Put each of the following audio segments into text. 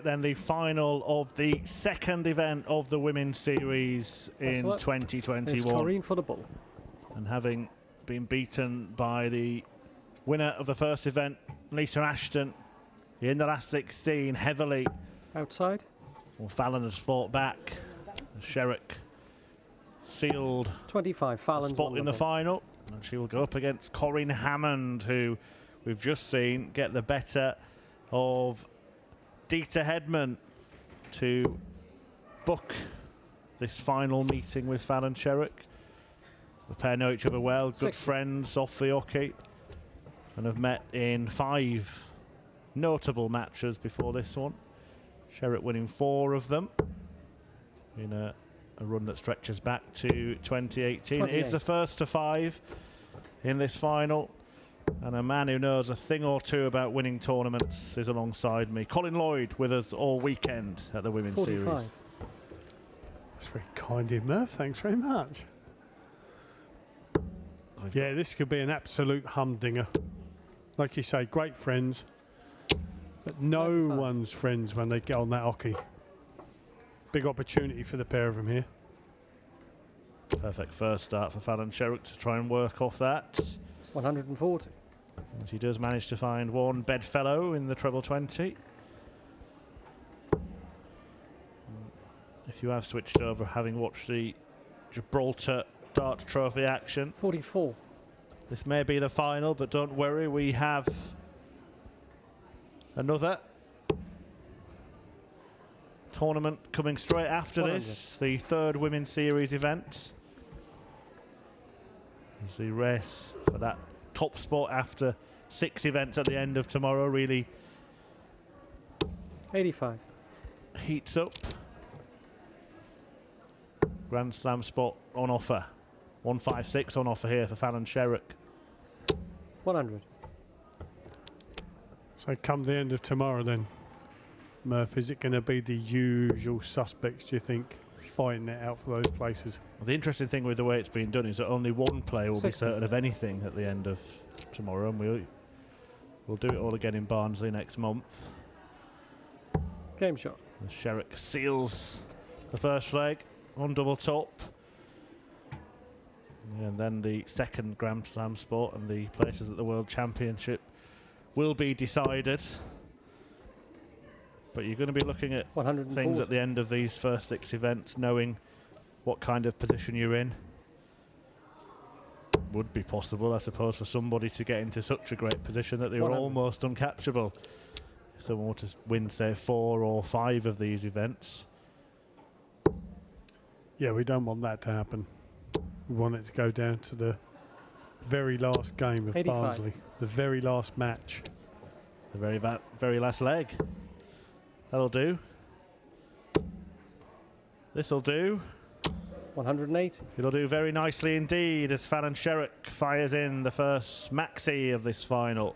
then the final of the second event of the Women's Series in 2021. It's Corrine for the ball. And having been beaten by the winner of the first event, Lisa Ashton, in the last 16 heavily. Outside. Well, Fallon has fought back. Sherrock sealed 25 Fallon's spot in the final. And she will go up against Corrine Hammond, who we've just seen get the better of Dieter Hedman to book this final meeting with Fallon Sherrock. The pair know each other well, good friends off the hockey, and have met in 5 notable matches before this one. Sherrock winning 4 of them in a run that stretches back to 2018. It is the first to 5 in this final, and a man who knows a thing or two about winning tournaments is alongside me. Colin Lloyd with us all weekend at the Women's 45. Series. That's very kind of Murph, thanks very much. Yeah, this could be an absolute humdinger. Like you say, great friends, but no one's friends when they get on that hockey. Big opportunity for the pair of them here. Perfect first start for Fallon Sherrock to try and work off that. 140. And she does manage to find one bedfellow in the treble 20. If you have switched over, having watched the Gibraltar Dart Trophy action. 44. This may be the final, but don't worry, we have another tournament coming straight after 100. this, the third Women's Series event. As the race for that top spot after 6 events at the end of tomorrow really 85. heats up. Grand Slam spot on offer. 156 on offer here for Fallon Sherrock. 100. So come the end of tomorrow then, Murph, is it going to be the usual suspects, do you think, fighting it out for those places? Well, the interesting thing with the way it's been done is that only one player will be certain of anything at the end of tomorrow, and we'll do it all again in Barnsley next month. Game shot. As Sherrock seals the first leg on double top. And then the second Grand Slam spot and the places at the World Championship will be decided. But you're going to be looking at things at the end of these first 6 events, knowing what kind of position you're in. Would be possible, I suppose, for somebody to get into such a great position that they were almost uncatchable. If someone were to win, say, 4 or 5 of these events. Yeah, we don't want that to happen. We want it to go down to the very last game of 85. Barnsley, the very last match. The very last leg. That'll do. This'll do. 180. It'll do very nicely indeed as Fallon Sherrock fires in the first maxi of this final.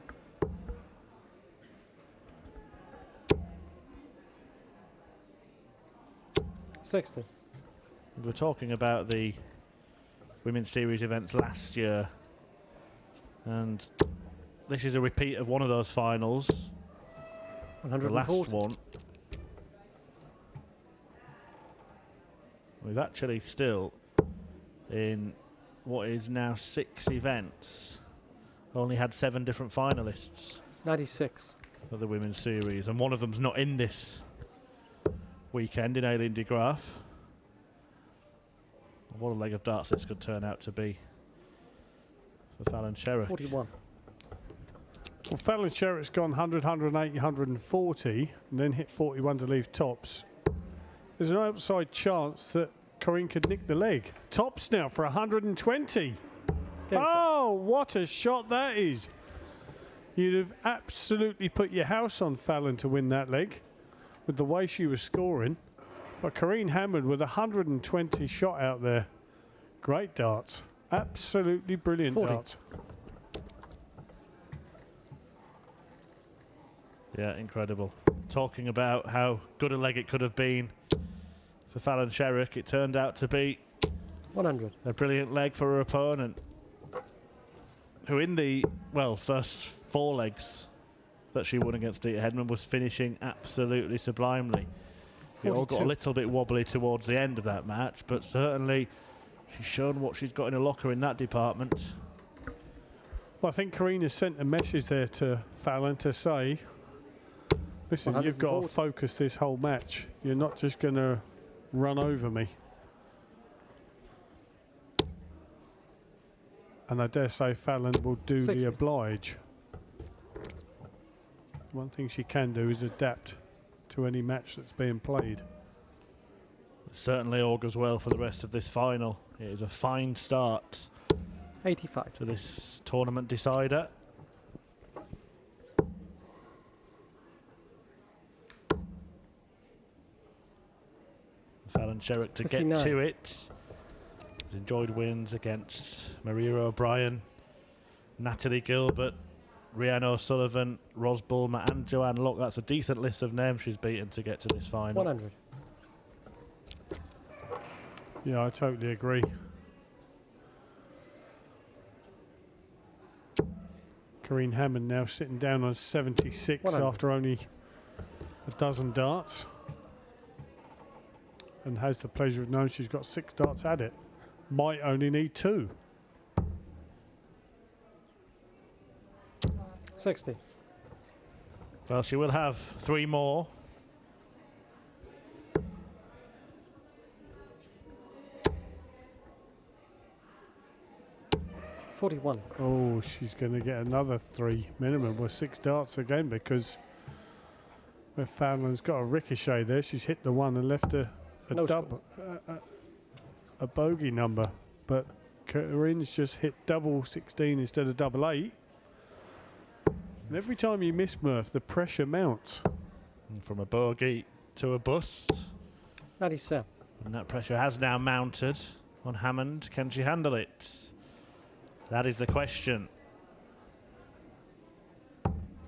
$60. We were talking about the Women's Series events last year, and this is a repeat of one of those finals. 140. The last one. We've actually still, in what is now 6 events, only had 7 different finalists. 96. For the Women's Series, and one of them's not in this weekend in Aileen de Graaf. What a leg of darts this could turn out to be for Fallon Sherrock. 41. Well, Fallon Sherrock's gone 100, 180, 140, and then hit 41 to leave tops. There's an outside chance that Corrine could nick the leg. Tops now for 120. Oh, what a shot that is. You'd have absolutely put your house on Fallon to win that leg with the way she was scoring. But Corrine Hammond with 120 shot out there. Great darts. Absolutely brilliant 40. darts. Yeah, incredible. Talking about how good a leg it could have been for Fallon Sherrock, it turned out to be 100. a brilliant leg for her opponent, who in the, well, first 4 legs that she won against Dieter Hedman was finishing absolutely sublimely. It all got a 42. little bit wobbly towards the end of that match, but certainly she's shown what she's got in her locker in that department. Well, I think Corrine has sent a message there to Fallon to say, listen, you've got to 140. focus this whole match. You're not just going to run over me. And I dare say Fallon will do 60. the oblige. One thing she can do is adapt to any match that's being played. It certainly augurs well for the rest of this final. It is a fine start 85. to this tournament decider. Fallon Sherrock to 59. get to it. Has enjoyed wins against Maria O'Brien, Natalie Gilbert, Rhiannon O'Sullivan, Ros Bulmer and Joanne Locke. That's a decent list of names she's beaten to get to this final. 100. Yeah, I totally agree. Corrine Hammond now sitting down on 76 100. after only a dozen darts. And has the pleasure of knowing she's got 6 darts at it. Might only need 2. 60. Well, she will have 3 more. $41. Oh, she's going to get another 3 minimum with 6 darts again, because where Fallon's got a ricochet there, she's hit the 1 and left a No double, a bogey number. But Corrine's just hit double 16 instead of double 8. And every time you miss, Murph, the pressure mounts. And from a bogey to a bust. 97. And that pressure has now mounted on Hammond. Can she handle it? That is the question.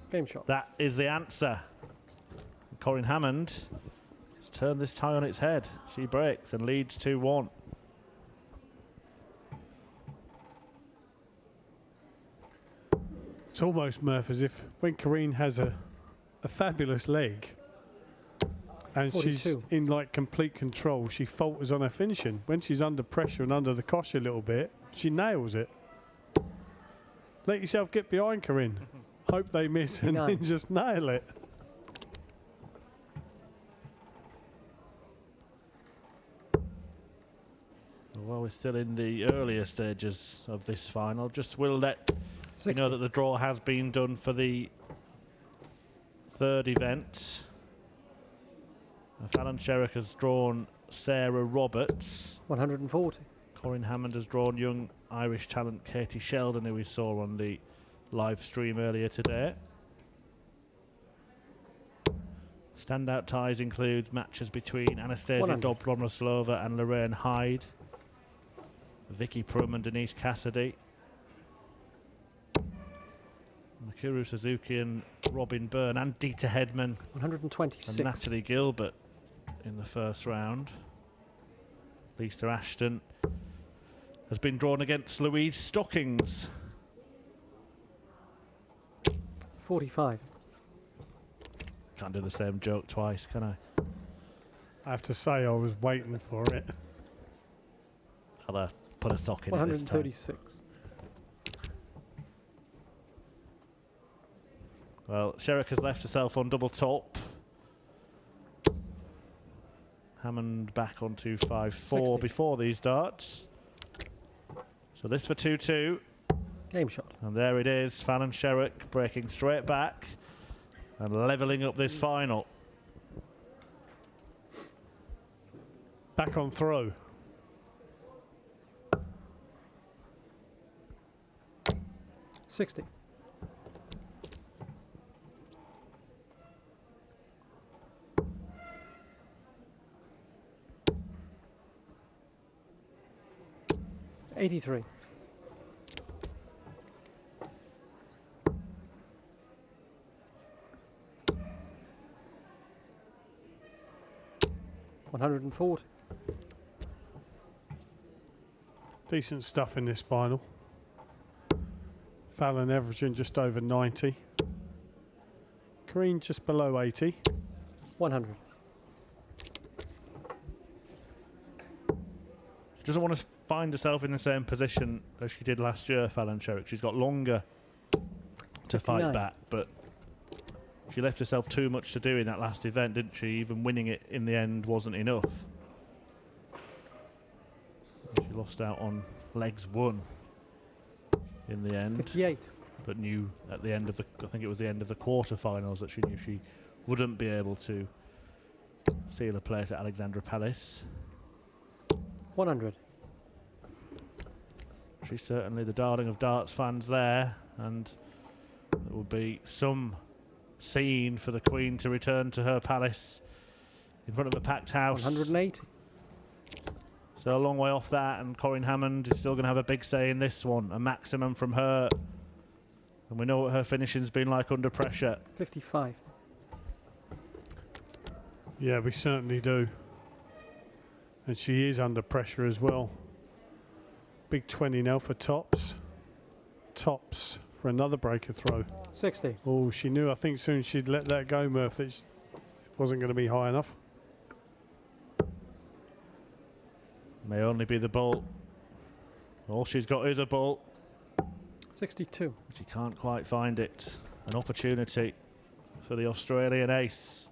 Game shot. That is the answer. Corrine Hammond has turned this tie on its head. She breaks and leads 2-1. It's almost, Murph, as if when Corrine has a fabulous leg and 42. she's in like complete control, she falters on her finishing. When she's under pressure and under the cosh a little bit, she nails it. Let yourself get behind Corrine. Hope they miss and then just nail it. Well, we're still in the earlier stages of this final. Just will let you 60. know that the draw has been done for the 3rd event. Fallon Sherrock has drawn Sarah Roberts. 140. Corrine Hammond has drawn young Irish talent Katie Sheldon, who we saw on the live stream earlier today. Standout ties include matches between Anastasia 100. Dobromyslova and Lorraine Hyde, Vicky Prum and Denise Cassidy, Mikuru Suzuki and Robin Byrne, and Dieter Hedman 126. and Natalie Gilbert in the first round. Lisa Ashton has been drawn against Louise Stockings. 45. Can't do the same joke twice, can I? I have to say, I was waiting for it. I'll put a sock in it this time. 136. Well, Sherrock has left herself on double top. Hammond back on 2-5-4 60. before these darts. So this for 2-2. Game shot. And there it is, Fallon Sherrock breaking straight back and levelling up this final. Back on throw. $60. $83. $140. Decent stuff in this final. Fallon averaging just over 90. Corrine just below 80. 100. She doesn't want to find herself in the same position as she did last year, Fallon Sherrock. She's got longer to 59. fight back, but she left herself too much to do in that last event, didn't she? Even winning it in the end wasn't enough. She lost out on legs 1 in the end. 58. But knew at the end of the, I think it was the end of the quarterfinals, that she knew she wouldn't be able to seal a place at Alexandra Palace. 100. She's certainly the darling of darts fans there, and there will be some scene for the Queen to return to her palace in front of a packed house. 180. So a long way off that, and Corrine Hammond is still going to have a big say in this one, a maximum from her. And we know what her finishing's been like under pressure. 55. Yeah, we certainly do. And she is under pressure as well. Big 20 now for tops. Tops for another breaker throw. 60. Oh, she knew, I think soon she'd let that go, Murph, that it wasn't going to be high enough. May only be the ball. All she's got is a ball. 62. She can't quite find it. An opportunity for the Australian ace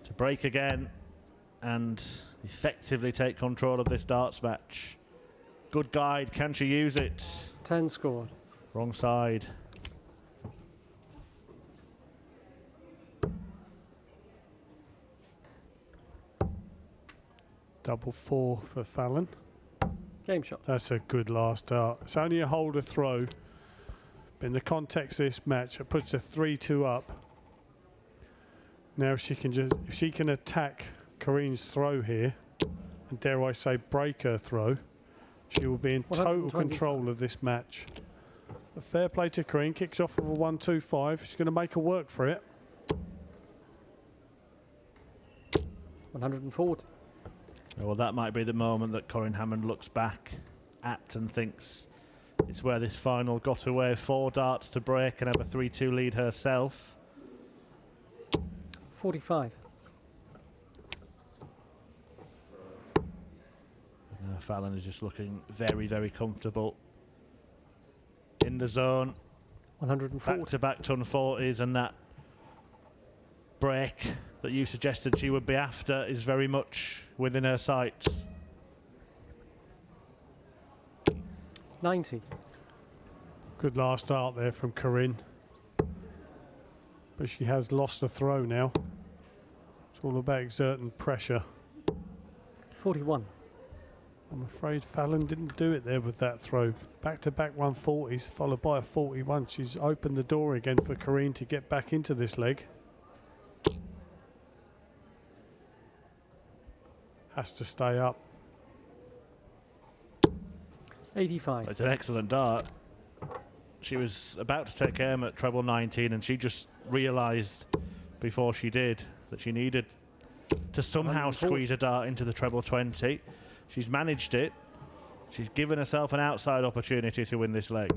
to break again and effectively take control of this darts match. Good guide, can she use it? 10 scored. Wrong side. Double 4 for Fallon. Game shot. That's a good last dart. It's only a holder throw. But in the context of this match, it puts a 3-2 up. Now if she can attack Corrine's throw here, and dare I say break her throw, she will be in total control of this match. A fair play to Corrine, kicks off with a 1-2-5. She's going to make her work for it. 140. Well, that might be the moment that Corrine Hammond looks back at and thinks it's where this final got away. 4 darts to break and have a 3-2 lead herself. 45. Fallon is just looking very, very comfortable in the zone. 140. Back-to-back ton 40s, and that break that you suggested she would be after is very much within her sights. 90. Good last dart there from Corrine. But she has lost the throw now. It's all about exerting pressure. 41. I'm afraid Fallon didn't do it there with that throw. Back-to-back 140s followed by a 41. She's opened the door again for Corrine to get back into this leg. Has to stay up. 85. It's an excellent dart. She was about to take aim at treble 19, and she just realised before she did that she needed to somehow squeeze a dart into the treble 20. She's managed it. She's given herself an outside opportunity to win this leg.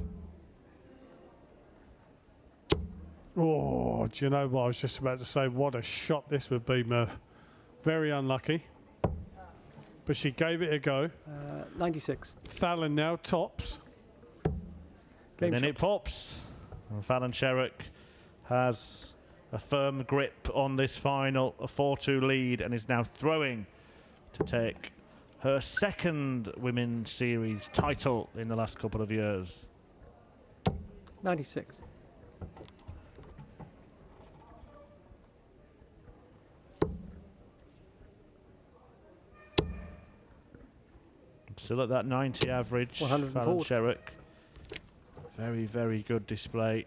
Oh, do you know what? I was just about to say, what a shot this would be, Murph. Very unlucky. But she gave it a go. 96. Fallon now tops. Game And then shot. it pops. And Fallon Sherrock has a firm grip on this final, a 4-2 lead, and is now throwing to take her second Women's Series title in the last couple of years. 96. Still at that 90 average. 140. Fallon Sherrock. Very, very good display.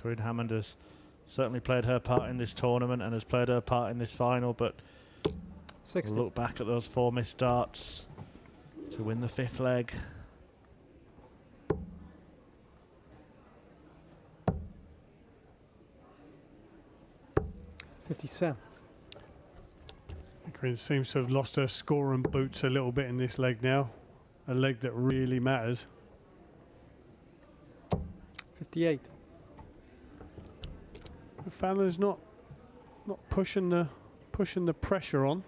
Corrine Hammond has certainly played her part in this tournament and has played her part in this final, but 60. we'll look back at those 4 missed darts to win the 5th leg. $57. Corrine seems to have lost her score and boots a little bit in this leg now. A leg that really matters. 58. Fallon's not pushing the pressure on.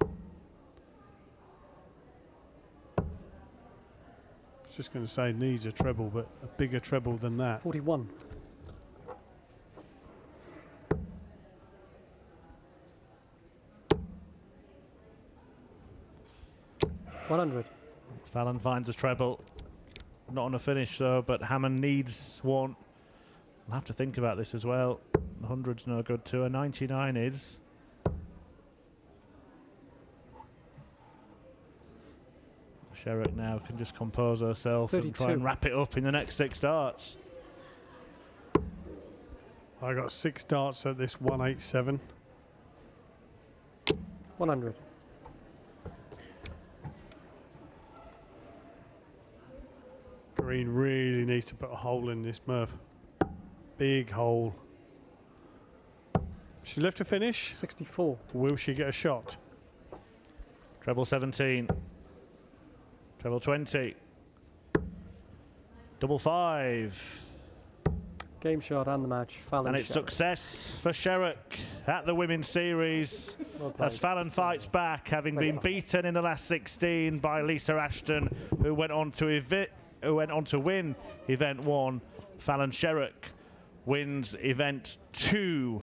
I was just going to say needs a treble, but a bigger treble than that. 41. $100. Fallon finds a treble. Not on a finish though, but Hammond needs one. I'll have to think about this as well. 100's no good too. A 99 is. Sherrock now can just compose herself 32. and try and wrap it up in the next 6 darts. I got 6 darts at this 187. 100. Corrine really needs to put a hole in this Murph. Big hole. She left to finish. 64. Will she get a shot? Treble 17. Treble 20. Double 5. Game shot and the match. Fallon. And it's success for Sherrock at the Women's Series. Well As played. Fallon fights back, having been beaten in the last 16 by Lisa Ashton, who went on to win Event 1. Fallon Sherrock wins Event 2.